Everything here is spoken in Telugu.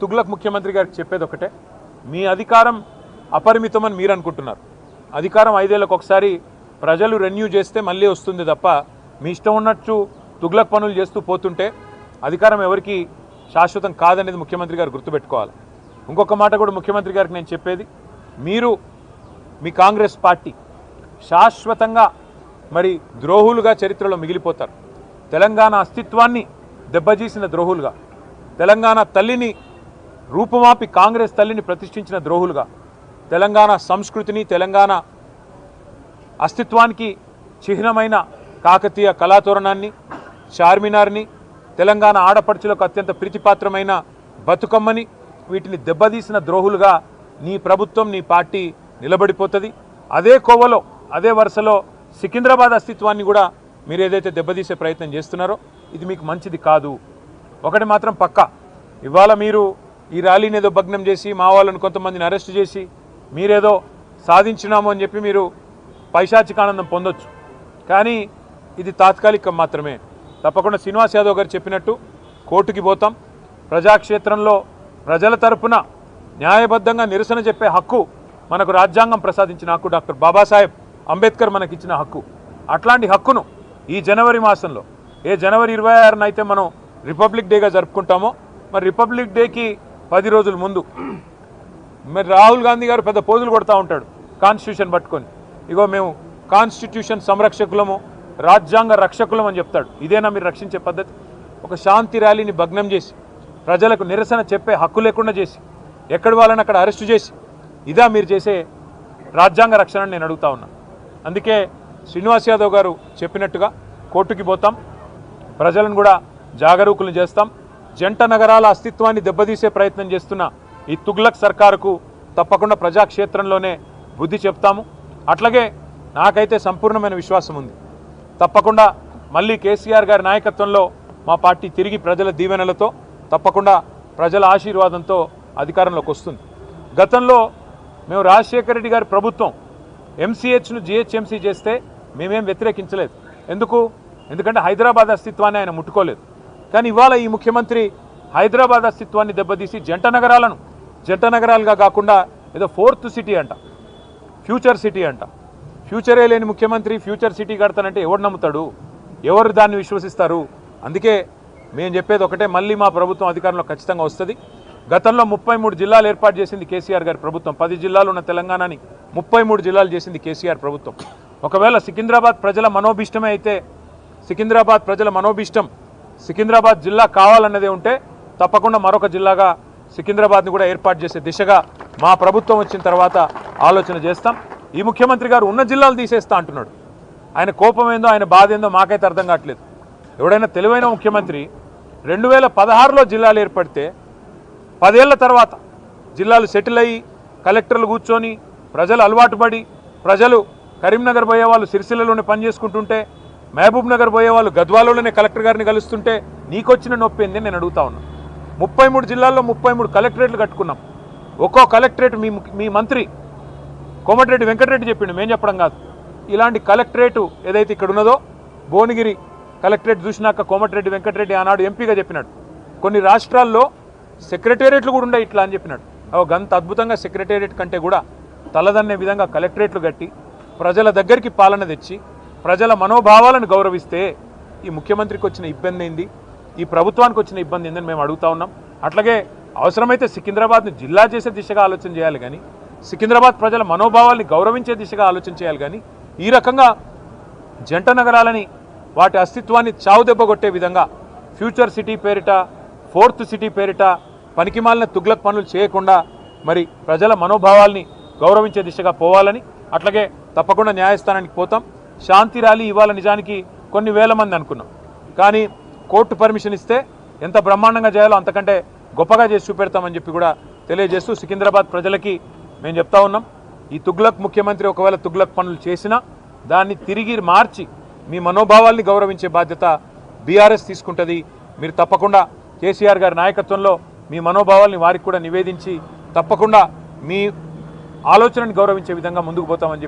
తుగ్లక్ ముఖ్యమంత్రి గారికి చెప్పేది ఒకటే, మీ అధికారం అపరిమితమని మీరు అనుకుంటున్నారు. అధికారం 5 ఏళ్లకు ఒకసారి ప్రజలు రెన్యూ చేస్తే మళ్ళీ వస్తుంది తప్ప మీ ఇష్టం ఉన్నట్టు తుగ్లక్ పనులు చేస్తూ పోతుంటే అధికారం ఎవరికి శాశ్వతం కాదనేది ముఖ్యమంత్రి గారు గుర్తుపెట్టుకోవాలి. ఇంకొక మాట కూడా ముఖ్యమంత్రి గారికి నేను చెప్పేది, మీరు మీ కాంగ్రెస్ పార్టీ శాశ్వతంగా మరి ద్రోహులుగా చరిత్రలో మిగిలిపోతారు. తెలంగాణ అస్తిత్వాన్ని దెబ్బతీసిన ద్రోహులుగా, తెలంగాణ తల్లిని రూపుమాపి కాంగ్రెస్ తల్లిని ప్రతిష్ఠించిన ద్రోహులుగా, తెలంగాణ సంస్కృతిని తెలంగాణ అస్తిత్వానికి చిహ్నమైన కాకతీయ కళాతోరణాన్ని, చార్మినార్ని, తెలంగాణ ఆడపడుచులకు అత్యంత ప్రీతిపాత్రమైన బతుకమ్మని, వీటిని దెబ్బతీసిన ద్రోహులుగా నీ ప్రభుత్వం నీ పార్టీ నిలబడిపోతుంది. అదే కోవలో అదే వరుసలో సికింద్రాబాద్ అస్తిత్వాన్ని కూడా మీరు ఏదైతే దెబ్బతీసే ప్రయత్నం చేస్తున్నారో ఇది మీకు మంచిది కాదు. ఒకటి మాత్రం పక్కా, ఇవాళ మీరు ఈ ర్యాలీని ఏదో భగ్నం చేసి మా వాళ్ళని కొంతమందిని అరెస్ట్ చేసి మీరేదో సాధించినాము అని చెప్పి మీరు పైశాచికానందం పొందొచ్చు, కానీ ఇది తాత్కాలికం మాత్రమే. తప్పకుండా శ్రీనివాస్ యాదవ్ గారు చెప్పినట్టు కోర్టుకి పోతాం. ప్రజాక్షేత్రంలో ప్రజల తరపున న్యాయబద్ధంగా నిరసన చెప్పే హక్కు మనకు రాజ్యాంగం ప్రసాదించిన హక్కు, డాక్టర్ బాబాసాహెబ్ అంబేద్కర్ మనకిచ్చిన హక్కు. అట్లాంటి హక్కును ఈ జనవరి మాసంలో ఏ జనవరి 26న అయితే మనం రిపబ్లిక్ డేగా జరుపుకుంటామో, మరి రిపబ్లిక్ డేకి 10 రోజుల ముందు మరి రాహుల్ గాంధీ గారు పెద్ద పోజులు కొడతా ఉంటాడు కాన్స్టిట్యూషన్ పట్టుకొని, ఇగో మేము కాన్స్టిట్యూషన్ సంరక్షకులము రాజ్యాంగ రక్షకులం అని చెప్తాడు. ఇదేనా మీరు రక్షించే పద్ధతి? ఒక శాంతి ర్యాలీని భగ్నం చేసి ప్రజలకు నిరసన చెప్పే హక్కు లేకుండా చేసి ఎక్కడి వాళ్ళని అక్కడ అరెస్టు చేసి ఇదా మీరు చేసే రాజ్యాంగ రక్షణ నేను అడుగుతా ఉన్నా. అందుకే శ్రీనివాస్ యాదవ్ గారు చెప్పినట్టుగా కోర్టుకి పోతాం, ప్రజలను కూడా జాగరూకులను చేస్తాం. జంట నగరాల అస్తిత్వాన్ని దెబ్బతీసే ప్రయత్నం చేస్తున్న ఈ తుగ్లక్ సర్కారుకు తప్పకుండా ప్రజాక్షేత్రంలోనే బుద్ధి చెప్తాము. అట్లాగే నాకైతే సంపూర్ణమైన విశ్వాసం ఉంది, తప్పకుండా మళ్ళీ కేసీఆర్ గారి నాయకత్వంలో మా పార్టీ తిరిగి ప్రజల దీవెనలతో తప్పకుండా ప్రజల ఆశీర్వాదంతో అధికారంలోకి వస్తుంది. గతంలో మేము రాజశేఖర రెడ్డి గారి ప్రభుత్వం ఎంసీహెచ్ను జిహెచ్ఎంసీ చేస్తే మేమేం వ్యతిరేకించలేదు. ఎందుకంటే హైదరాబాద్ అస్తిత్వాన్ని ఆయన ముట్టుకోలేదు. కానీ ఇవాళ ఈ ముఖ్యమంత్రి హైదరాబాద్ అస్తిత్వాన్ని దెబ్బతీసి జంట నగరాలుగా కాకుండా ఏదో 4th సిటీ అంట, ఫ్యూచర్ సిటీ అంట. ఫ్యూచరే లేని ముఖ్యమంత్రి ఫ్యూచర్ సిటీ కడతానంటే ఎవరు నమ్ముతాడు? ఎవరు దాన్ని విశ్వసిస్తారు? అందుకే మేము చెప్పేది ఒకటే, మళ్ళీ మా ప్రభుత్వం అధికారంలో ఖచ్చితంగా వస్తుంది. గతంలో 33 జిల్లాలు ఏర్పాటు చేసింది కేసీఆర్ గారి ప్రభుత్వం. 10 జిల్లాలు ఉన్న తెలంగాణని 33 జిల్లాలు చేసింది కేసీఆర్ ప్రభుత్వం. ఒకవేళ సికింద్రాబాద్ ప్రజల మనోభిష్టమే అయితే, సికింద్రాబాద్ ప్రజల మనోభిష్టం సికింద్రాబాద్ జిల్లా కావాలన్నదే ఉంటే తప్పకుండా మరొక జిల్లాగా సికింద్రాబాద్ని కూడా ఏర్పాటు చేసే దిశగా మా ప్రభుత్వం వచ్చిన తర్వాత ఆలోచన చేస్తాం. ఈ ముఖ్యమంత్రి గారు ఉన్న జిల్లాలు తీసేస్తా అంటున్నాడు. ఆయన కోపం ఏందో ఆయన బాధ ఏందో మాకైతే అర్థం కావట్లేదు. ఎవడైనా తెలివైన ముఖ్యమంత్రి 2016లో జిల్లాలు ఏర్పడితే 10 ఏళ్ల తర్వాత జిల్లాలు సెటిల్ అయ్యి కలెక్టర్లు కూర్చొని ప్రజలు అలవాటు పడి, ప్రజలు కరీంనగర్ పోయేవాళ్ళు సిరిసిల్లలోనే పనిచేసుకుంటుంటే, మహబూబ్ నగర్ పోయేవాళ్ళు గద్వాలలోనే కలెక్టర్ గారిని కలుస్తుంటే నీకొచ్చిన నొప్పి ఏంది నేను అడుగుతా ఉన్నా. 33 జిల్లాల్లో 33 కలెక్టరేట్లు కట్టుకున్నాం. ఒక్కో కలెక్టరేట్ మీ మంత్రి కోమటిరెడ్డి వెంకటరెడ్డి చెప్పిండు, మేము చెప్పడం కాదు. ఇలాంటి కలెక్టరేటు ఏదైతే ఇక్కడ ఉన్నదో, భువనగిరి కలెక్టరేట్ చూసినాక కోమటిరెడ్డి వెంకటరెడ్డి ఆనాడు ఎంపీగా చెప్పినాడు, కొన్ని రాష్ట్రాల్లో సెక్రటేరియట్లు కూడా ఉండే ఇట్లా అని చెప్పినాడు. గంత అద్భుతంగా సెక్రటేరియట్ కంటే కూడా తలదన్నే విధంగా కలెక్టరేట్లు కట్టి ప్రజల దగ్గరికి పాలన తెచ్చి ప్రజల మనోభావాలను గౌరవిస్తే ఈ ముఖ్యమంత్రికి వచ్చిన ఇబ్బంది ఏంది, ఈ ప్రభుత్వానికి వచ్చిన ఇబ్బంది ఏందని మేము అడుగుతా ఉన్నాం. అట్లాగే అవసరమైతే సికింద్రాబాద్ని జిల్లా చేసే దిశగా ఆలోచన చేయాలి, కానీ సికింద్రాబాద్ ప్రజల మనోభావాల్ని గౌరవించే దిశగా ఆలోచన చేయాలి. కానీ ఈ రకంగా జంట నగరాలని వాటి అస్తిత్వాన్ని చావుదెబ్బగొట్టే విధంగా ఫ్యూచర్ సిటీ పేరిట 4th సిటీ పేరిట పనికిమాలిన తుగ్లక్ పనులు చేయకుండా మరి ప్రజల మనోభావాల్ని గౌరవించే దిశగా పోవాలని, అట్లాగే తప్పకుండా న్యాయస్థానానికి పోతాం. శాంతి ర్యాలీ ఇవాళ నిజానికి కొన్ని వేల మంది అనుకున్నాం, కానీ కోర్టు పర్మిషన్ ఇస్తే ఎంత బ్రహ్మాండంగా చేయాలో అంతకంటే గొప్పగా చేసి చూపెడతామని చెప్పి కూడా తెలియజేస్తూ సికింద్రాబాద్ ప్రజలకి మేము చెప్తా ఉన్నాం, ఈ తుగ్లక్ ముఖ్యమంత్రి ఒకవేళ తుగ్లక్ పనులు చేసినా దాన్ని తిరిగి మార్చి మీ మనోభావాల్ని గౌరవించే బాధ్యత బీఆర్ఎస్ తీసుకుంటుంది. మీరు తప్పకుండా కేసీఆర్ గారి నాయకత్వంలో మీ మనోభావాల్ని వారికి కూడా నివేదించి తప్పకుండా మీ ఆలోచనని గౌరవించే విధంగా ముందుకు పోతామని చెప్పి